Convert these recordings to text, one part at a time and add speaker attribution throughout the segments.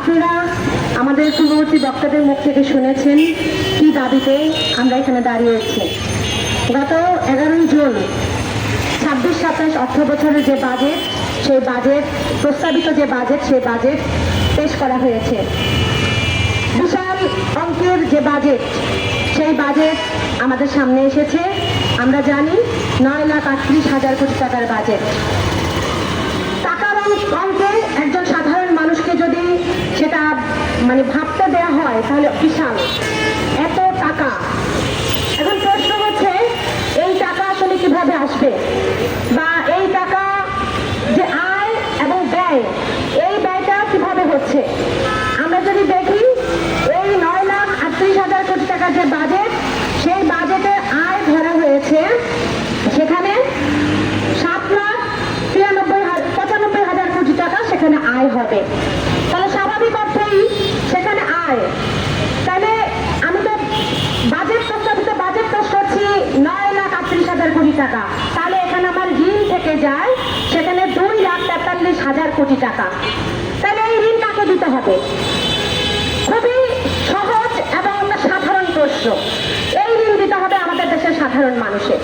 Speaker 1: আপনারা আমাদের পূর্ববর্তী বক্তাদের মুখ থেকে শুনেছেন কি দাবিতে আমরা এখানে দাঁড়িয়েছি। গত 11 জুন 26-27 অর্থ বছরের যে বাজেট, সেই বাজেট প্রস্তাবিত যে বাজেট, সেই বাজেট পেশ করা হয়েছে। বিশাল অঙ্কের যে বাজেট, সেই বাজেট আমাদের সামনে এসেছে। আমরা জানি 9,38,000 কোটি টাকার বাজেট। টাকার অঙ্কে একজন সাধারণ মানুষকে যদি সেটা ভাবতে দেওয়া হয় তাহলে বিশাল এত টাকা। এখন প্রশ্ন হচ্ছে এই টাকা আসলে কিভাবে আসবে, বা এই টাকা যে আয় এবং ব্যয়, এই ব্যয়টা কিভাবে হচ্ছে। আমরা যদি দেখি এই 9,38,000 কোটি টাকার যে বাজেট, সেই বাজেটে আয় ধরা হয়েছে সেখানে 7,95,000 কোটি টাকা সেখানে আয় হবে। তাহলে স্বাভাবিক অর্থেই সেখানে আয়। তাহলে আমি তো প্রস্তাবিত বাজেট পেশ করছি 9,38,000 কোটি টাকা, তাহলে এখানে আমার ঋণ থেকে যায় সেখানে 2,43,000 কোটি টাকা। তাহলে এই ঋণ কাকে দিতে হবে? খুবই সহজ এবং একটা সাধারণ প্রশ্ন। এই ঋণ দিতে হবে আমাদের দেশের সাধারণ মানুষের।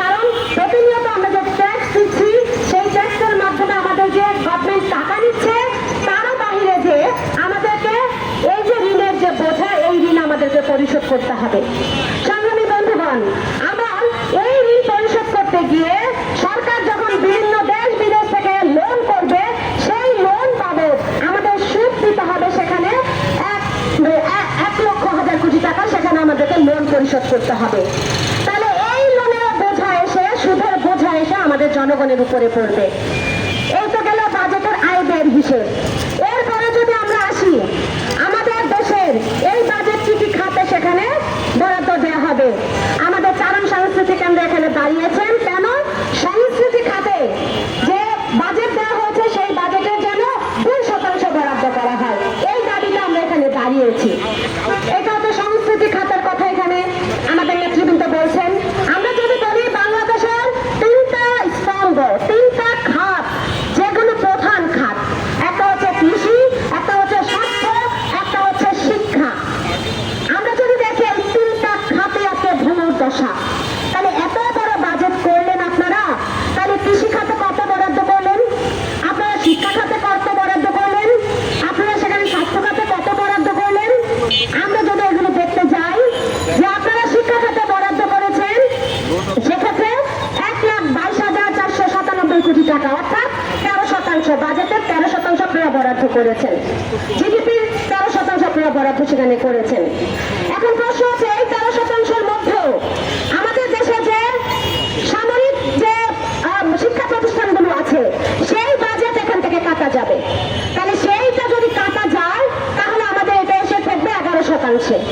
Speaker 1: কারণ প্রতিনিয়ত আমরা যে ট্যাক্স দিচ্ছি, সেই ট্যাক্সের মাধ্যমে আমাদের যে গভর্নমেন্ট টাকা নিচ্ছে, তারও বাহিরে যে আমাদেরকে এই যে ঋণের যে বোঝা, এই ঋণ আমাদেরকে পরিশোধ করতে হবে। সংগ্রামী বন্ধুগণ, আমরা এই ঋণ পরিশোধ করতে গিয়ে সরকার যখন বিভিন্ন দেশ বিদেশ থেকে লোন করবে, সেই লোন বাবদ আমাদের সুদ দিতে হবে সেখানে 1,00,000 কোটি টাকা, সেখানে আমাদেরকে লোন পরিশোধ করতে হবে। তাহলে এই লোনের বোঝা এসে, সুদের বোঝা এসে আমাদের জনগণের উপরে পড়বে। এই তো গেল বাজেটের আয় ব্যয়ের হিসেব। এরপরে যদি আমরা আসি আমাদের দেশের এই বাজেট কি কি খাতে সেখানে বরাদ্দ দেওয়া হবে। আমাদের চারণ সংস্কৃতি কেন্দ্র এখানে দাঁড়িয়েছেন, কেন সংস্কৃতি খাতে যে বাজেট দেওয়া হয়েছে সেই বাজেটের যেন 2% বরাদ্দ করা হয়, এই দাবিতে আমরা এখানে দাঁড়িয়েছি। এটা তো সংস্কৃতি খাতের কথা এখানে আমাদের নেতৃবৃন্দ বলছেন। আমরা যদি বলি বাংলাদেশের 3টা স্তম্ভ, 3টা খাত, যেগুলো প্রধান খাত, একটা হচ্ছে কৃষি, একটা হচ্ছে স্বাস্থ্য, একটা হচ্ছে শিক্ষা। আমরা যদি দেখি এই 3টা খাতে আছে ভূমির দশা। তাহলে এত বড় বাজেট করলেন আপনারা, তাহলে কৃষি খাতে কত বরাদ্দ করলেন, আপনারা শিক্ষা খাতে কত বরাদ্দ করলেন, আপনারা সেখানে স্বাস্থ্য খাতে কত বরাদ্দ করলেন। আমরা যদি এগুলো দেখতে যাই যে আপনারা শিক্ষা খাতে বরাদ্দ করেছেন সেক্ষেত্রে 1,22,497 কোটি টাকা, অর্থাৎ 13%, বাজেটের 13% আপনারা বরাদ্দ করেছেন। জিডিপির 13% আপনারা বরাদ্দ সেখানে করেছেন। এখন প্রশ্ন হচ্ছে এই 13%-এর মধ্যেও আমাদের দেশে যে সামরিক যে শিক্ষা প্রতিষ্ঠানগুলো আছে, সেই বাজেট এখান থেকে কাটা যাবে। তাহলে সেইটা যদি কাটা যায় তাহলে আমাদের এটা এসে থাকবে 11%।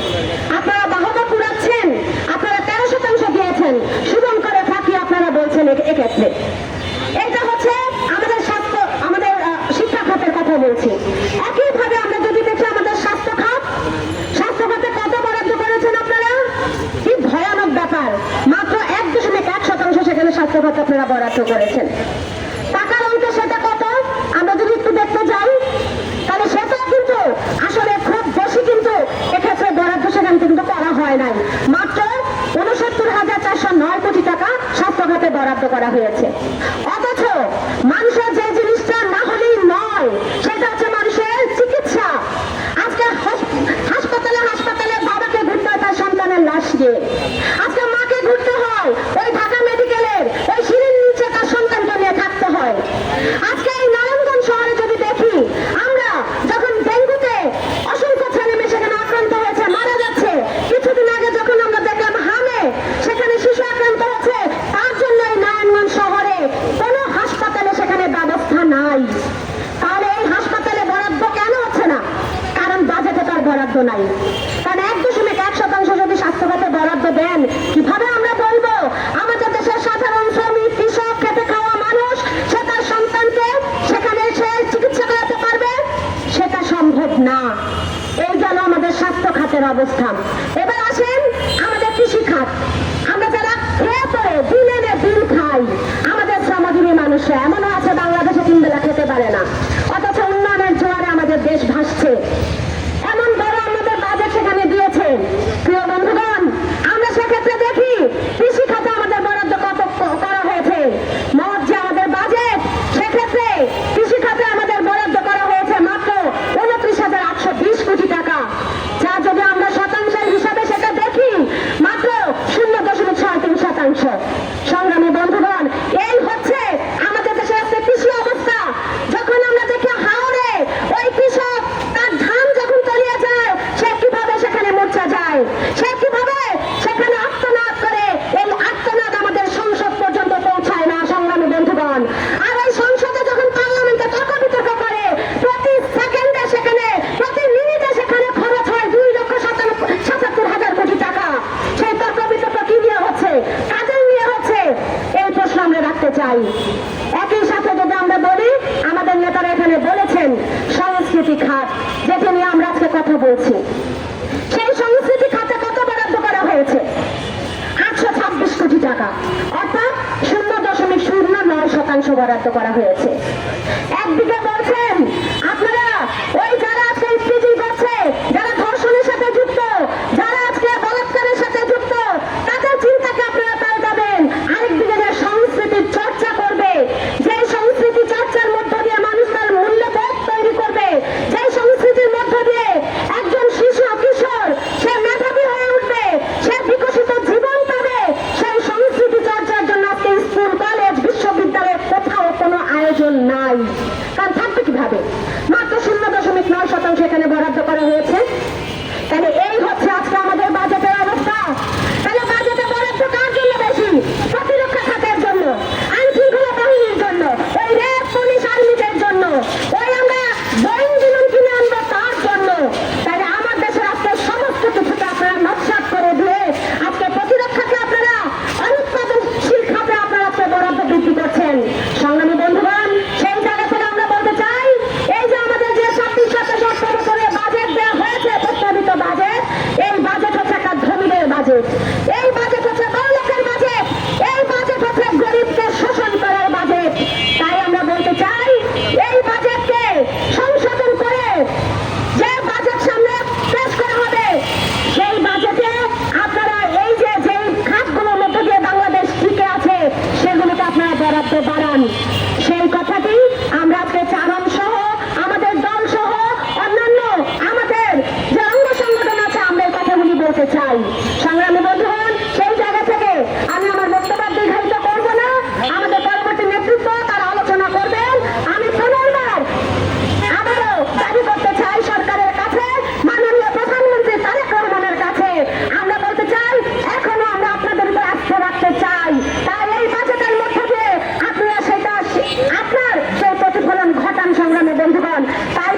Speaker 1: আপনারা বাহবা পুরাচ্ছেন, আপনারা 13% দিয়েছেন, সুগম করে ফাঁকি আপনারা বলছেন এক্ষেত্রে। এটা হচ্ছে আমাদের স্বাস্থ্য, আমাদের শিক্ষা খাতের কথা বলছি। একইভাবে আমরা যদি দেখি আমাদের স্বাস্থ্য খাতে কত বরাদ্দ করেছেন আপনারা, কি ভয়ানক ব্যাপার, মাত্র 1.1% সেখানে স্বাস্থ্য খাতে আপনারা বরাদ্দ করেছেন। টাকার অঙ্ক সেটা কত আমরা যদি একটু দেখতে যাই, তাহলে সেটা কিন্তু আসলে খুব বেশি কিন্তু এক্ষেত্রে বরাদ্দ সেখান কিন্তু করা হয় নাই। মাত্র 69,409 কোটি টাকা স্বাস্থ্য খাতে বরাদ্দ করা হয়েছে। অথচ মানুষের যে জিনিসটা না হলেই নয়, সেটা হচ্ছে মানুষের চিকিৎসা। আজকে হাসপাতালে বাবাকে ঘুরতে হয় তার সন্তানের লাশ নিয়ে, আজকে মাকে ঘুরতে হয় ওই ঢাকা মেডিকেলের ওই সিঁড়ির নিচে তার সন্তানকে নিয়ে থাকতে হয়। আজকে এই নারায়ণগঞ্জ শহরে যদি দেখি, আমরা যখন ডেঙ্গুতে অসংখ্য ছেলে মেয়ে সেখানে আক্রান্ত হয়েছে, মারা যাচ্ছে। কিছুদিন আগে যখন আমরা দেখলাম হামে সেখানে শিশু আক্রান্ত হচ্ছে, তার জন্য এই নারায়ণগঞ্জ শহরে কোনো হাসপাতালে সেখানে ব্যবস্থা নাই। তাহলে এই হাসপাতালে বরাদ্দ কেন হচ্ছে না? কারণ বাজেটে তার বরাদ্দ নাই। কারণ 1.1% যদি স্বাস্থ্য খাতে বরাদ্দ দেন, কিভাবে আমরা বলবো আমাদের দেশের সাধারণ শ্রমিক, কৃষক, খেটে খাওয়া মানুষ সে তার সন্তানকে সেখানে সে চিকিৎসা করাতে পারবে? সেটা সম্ভব না। এই গেল আমাদের স্বাস্থ্য খাতের অবস্থা। এবার আসেন আমাদের কৃষি খাত। আমরা যারা খেয়ে পরে দিন এনে দিন খাই, আমাদের শ্রমজীবী মানুষরা এমনও আছে বাংলাদেশে 3 বেলা খেতে পারে না, অথচ উন্নয়নের জোয়ারে আমাদের দেশ ভাসছে। খাত, যেটি নিয়ে আমরা আজকে কথা বলছি। সেই সংস্কৃতি খাতে কত বরাদ্দ করা হয়েছে? 826 কোটি টাকা, অর্থাৎ 0.09% বরাদ্দ করা হয়েছে। একদিকে বলছেন আপনারা ওই যারা আজকে স্পিচিং করছে, যারা ধর্ষণের সাথে যুক্ত, যারা আজকে বলাৎকারের সাথে যুক্ত, তাদের চিন্তাকে আপনারা পাল্টাবেন। আরেকদিকে যে সংস্কৃতির চর্চা করবে, যে সংস্কৃতি চর্চার মধ্য দিয়ে মানুষ তার মূল্যবোধ তৈরি করবে, যে সংস্কৃতির মধ্য দিয়ে একজন শিশু কিশোর সে মেধাবী হয়ে উঠবে, সে বিকশিত জীবন পাবে, সেই সংস্কৃতি চর্চার জন্য আজকে স্কুল, কলেজ, বিশ্ববিদ্যালয়ে কোথাও কোনো আয়োজন নাই। কারণ থাকবে কিভাবে? মাত্র 0.9% এখানে বরাদ্দ করা হয়েছে। তাহলে এই হচ্ছে আজকে আমাদের বাজেটের অবস্থা। তাহলে বাজেটে বরাদ্দ কার জন্য বেশি? প্রতিরক্ষা খাতের জন্য, আইন শৃঙ্খলা বাহিনীর জন্য, ওই র্যাব, পুলিশ, আর্মিদের জন্য, ওই আমরা বোয়িং বিমান কিনে আনবো তার জন্য। তাহলে আমার দেশের আজকে সমস্ত কিছুকে আপনারা নকশাত করে দিয়ে আজকে প্রতিরক্ষাকে আপনারা অনুৎপাদনশীল খাতে আপনারা আজকে বরাদ্দ বৃদ্ধি করছেন। সংগ্রামী বন্ধুগণ, সেই জায়গা থেকে আমরা বলতে চাই, এই যে আমাদের যে 26 বছরে বাজেট দেওয়া হয়েছে, প্রস্তাবিত বাজেট, এই বাজেট হচ্ছে একটা ধনীদের বাজেট, এই বাজেট হচ্ছে বড়লোকের বাজেট, এই বাজেট হচ্ছে গরিবকে শোষণ করার বাজেট। তাই আমরা বলতে চাই, এই বাজেটকে সংশোধন করে যে বাজেট সামনে পেশ করা হবে, সেই বাজেটে আপনারা এই যে যেই খাতগুলোর মধ্যে দিয়ে বাংলাদেশ টিকে আছে সেগুলোকে আপনারা বরাদ্দ বাড়ান। সেই কথাটি আমরা আজকে চারণ সহ আমাদের দল সহ অন্যান্য আমাদের যে অঙ্গ সংগঠন আছে আমরা এই কথাগুলি বলতে চাই। সংগ্রামী বন্ধুগণ, সেই জায়গা থেকে আমি আমার বক্তব্য দীর্ঘায়িত করবো না, আমাদের পরবর্তী নেতৃত্ব তারা আলোচনা করবেন। আমি পুনর্বার আবারও দাবি করতে চাই সরকারের কাছে, মাননীয় প্রধানমন্ত্রী তারেক রহমানের কাছে আমরা বলতে চাই, এখনো আমরা আপনাদের উপর আস্থা রাখতে চাই। তাই এই বাজেটের মধ্যে দিয়ে আপনারা সেটা আপনার সেই প্রতিফলন ঘটান। সংগ্রামী বন্ধুগণ, তাই